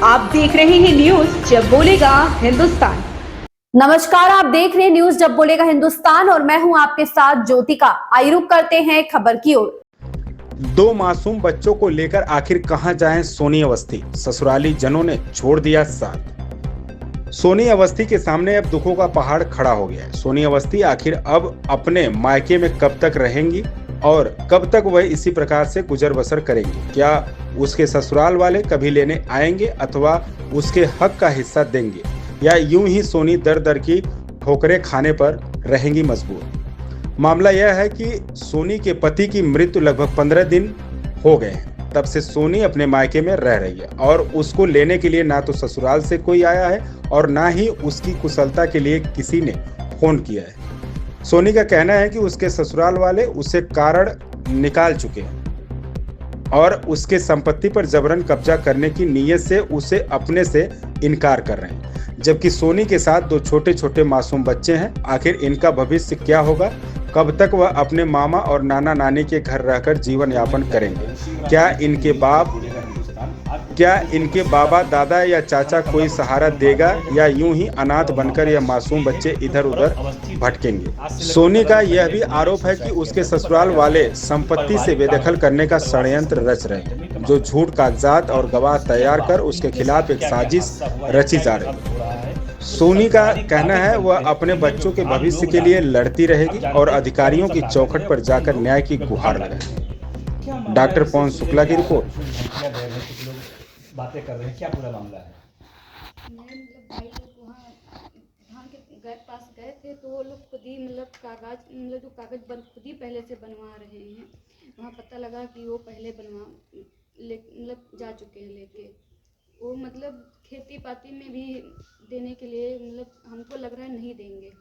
आप देख रहे हैं न्यूज जब बोलेगा हिंदुस्तान। नमस्कार, आप देख रहे हैं न्यूज जब बोलेगा हिंदुस्तान और मैं हूं आपके साथ ज्योतिका। आइए रुक करते हैं खबर की ओर। दो मासूम बच्चों को लेकर आखिर कहां जाएं सोनी अवस्थी, ससुराली जनों ने छोड़ दिया साथ। सोनी अवस्थी के सामने अब दुखों का पहाड़ खड़ा हो गया है। सोनी अवस्थी आखिर अब अपने मायके में कब तक रहेंगी और कब तक वह इसी प्रकार से गुजर बसर करेंगी? क्या उसके ससुराल वाले कभी लेने आएंगे अथवा उसके हक का हिस्सा देंगे, या यूं ही सोनी दर दर की ठोकरें खाने पर रहेंगी मजबूर? मामला यह है कि सोनी के पति की मृत्यु लगभग 15 दिन हो गए हैं। तब से सोनी अपने मायके में रह रही है और उसको लेने के लिए ना तो ससुराल से कोई आया है और ना ही उसकी कुशलता के लिए किसी ने फोन किया है। सोनी का कहना है कि उसके ससुराल वाले उसे कारण निकाल चुके हैं और उसके संपत्ति पर जबरन कब्जा करने की नीयत से उसे अपने से इनकार कर रहे हैं। जबकि सोनी के साथ दो छोटे छोटे मासूम बच्चे हैं। आखिर इनका भविष्य क्या होगा? कब तक वह अपने मामा और नाना नानी के घर रहकर जीवन यापन करेंगे? क्या इनके बाबा दादा या चाचा कोई सहारा देगा, या यूं ही अनाथ बनकर यह मासूम बच्चे इधर उधर भटकेंगे? सोनी का यह भी आरोप है कि उसके ससुराल वाले संपत्ति से बेदखल करने का षड्यंत्र रच रहे हैं, जो झूठ कागजात और गवाह तैयार कर उसके खिलाफ एक साजिश रची जा रही है। सोनी का कहना है वह अपने बच्चों के भविष्य के लिए लड़ती रहेगी और अधिकारियों की चौखट पर जाकर न्याय की गुहार लगाएगी। डॉक्टर पवन शुक्ला की रिपोर्ट। बातें कर रहे हैं, क्या पूरा मामला है? भाई लोग वहाँ धान के घर पास गए थे तो वो लोग खुद ही कागज जो कागज खुद ही पहले से बनवा रहे हैं। वहाँ पता लगा कि वो पहले जा चुके हैं लेके। वो खेती पाती में भी देने के लिए हमको लग रहा है नहीं देंगे।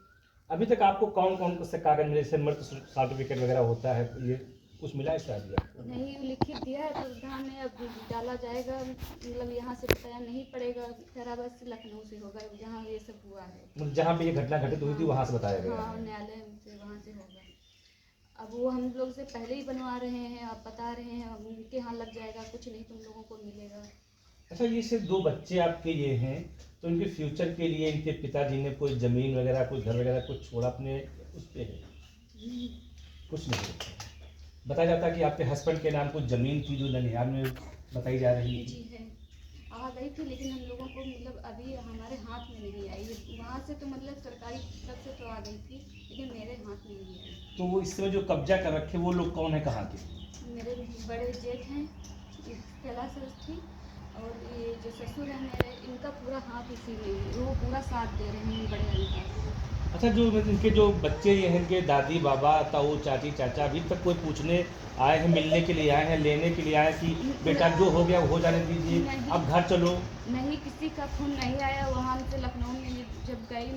अभी तक आपको कौन कौन से कागज मिले, जैसे मृत सर्टिफिकेट वगैरह होता है, ये कुछ मिला है शायद? नहीं लिखित दिया है प्रधान ने, अब डाला जाएगा। यहाँ से बताया नहीं पड़ेगा, खैराबाद से लखनऊ से होगा जहाँ ये सब हुआ है। जहाँ पे ये घटना घटित हुई थी वहाँ से बताया गया? हाँ, न्यायालय से वहाँ से होगा। अब वो हम लोग से पहले ही बनवा रहे हैं, आप बता रहे हैं उनके यहाँ लग जाएगा, कुछ नहीं तुम लोगों को मिलेगा। अच्छा, ये सिर्फ दो बच्चे आपके ये हैं, तो इनके फ्यूचर के लिए इनके पिताजी ने कोई जमीन वगैरह, कोई घर वगैरह कुछ छोड़ा अपने उस पे है? कुछ नहीं। बताया जाता है कि आपके हस्बैंड के नाम कुछ जमीन थी जो ननिहाल में बताई जा रही है। जी है, आ गई थी, लेकिन हम लोगों को अभी हमारे हाथ में नहीं आई। वहाँ से तो सरकारी तरफ से तो आ गई थी, लेकिन मेरे हाथ में नहीं आई। तो वो इस समय जो कब्जा कर रखे वो लोग कौन है, कहाँ के? मेरे बड़े जेठ हैं कैलाश अवस्थी, और ये जो ससुर है मेरे, इनका पूरा हाथ इसी में है। वो पूरा साथ दे रहे हैं बड़े अधिकारी। अच्छा, जो इनके जो बच्चे ये हैं, इनके दादी बाबा ताऊ चाची चाचा अभी तक कोई पूछने आए हैं, मिलने के लिए आए हैं, लेने के लिए आए कि बेटा जो हो गया हो जाने दीजिए, अब घर चलो? नहीं, किसी का फोन नहीं आया। वहाँ से लखनऊ में जब गई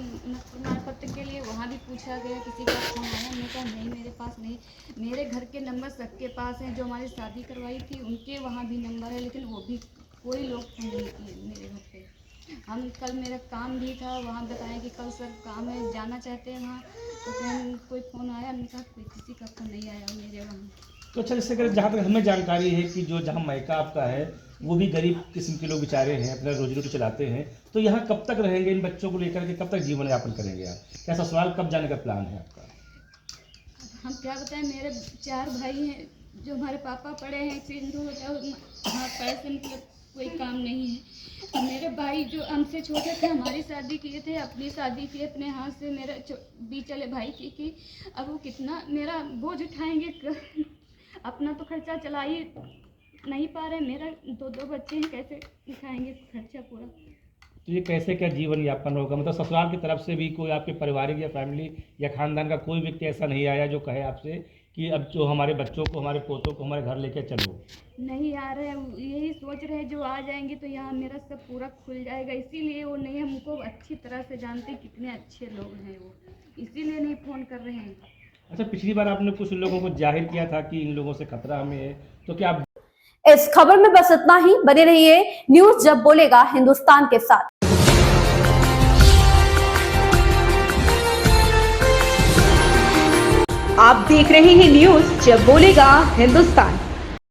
प्रमाण पत्र के लिए, वहाँ भी पूछा गया, किसी का फोन आया? मैंने कहा नहीं, मेरे पास नहीं। मेरे घर के नंबर सबके पास हैं, जो हमारी शादी करवाई थी उनके वहाँ भी नंबर है, लेकिन वो भी कोई लोग फोन नहीं किए मेरे घर पे। हम कल मेरा काम भी था, वहाँ बताएं कि कल सर काम है, जाना चाहते हैं वहाँ, तो फिर कोई फ़ोन आया, हमने कहा कोई किसी का फ़ोन नहीं आया मेरे वहाँ। तो अच्छा, जैसे अगर जहाँ तक हमें जानकारी है कि जो जहाँ मायका आपका है वो भी गरीब किस्म के लोग बेचारे हैं, अपना रोजी रोटी चलाते हैं, तो यहाँ कब तक रहेंगे इन बच्चों को लेकर के? कब तक जीवन यापन करेंगे आप? क्या ससुराल कब जाने का प्लान है आपका? हम क्या बताएं, मेरे 4 भाई हैं, जो हमारे पापा पढ़े हैं, सिंधु पैसे कोई काम नहीं है। मेरे भाई जो हमसे छोटे थे, हमारी शादी किए थे, अपनी शादी की अपने हाथ से, मेरे बीच वाले भाई की। अब वो कितना मेरा बोझ उठाएंगे? अपना तो खर्चा चला ही नहीं पा रहे। मेरा 2 बच्चे हैं, कैसे उठाएंगे खर्चा पूरा? तो ये कैसे क्या जीवन यापन होगा? ससुराल की तरफ से भी कोई आपके पारिवारिक या फैमिली या खानदान का कोई व्यक्ति ऐसा नहीं आया जो कहे आपसे कि अब जो हमारे बच्चों को, हमारे पोतों को हमारे घर लेके चलो? नहीं आ रहे हैं, यही सोच रहे हैं जो आ जाएंगे तो यहाँ मेरा सब पूरा खुल जाएगा, इसीलिए वो नहीं, हमको अच्छी तरह से जानते कितने अच्छे लोग हैं वो, इसीलिए नहीं फ़ोन कर रहे हैं। अच्छा, पिछली बार आपने कुछ लोगों को जाहिर किया था कि इन लोगों से खतरा हमें है, तो क्या आप? इस खबर में बस इतना ही। बने रहिए न्यूज जब बोलेगा हिंदुस्तान के साथ। आप देख रहे हैं न्यूज जब बोलेगा हिंदुस्तान।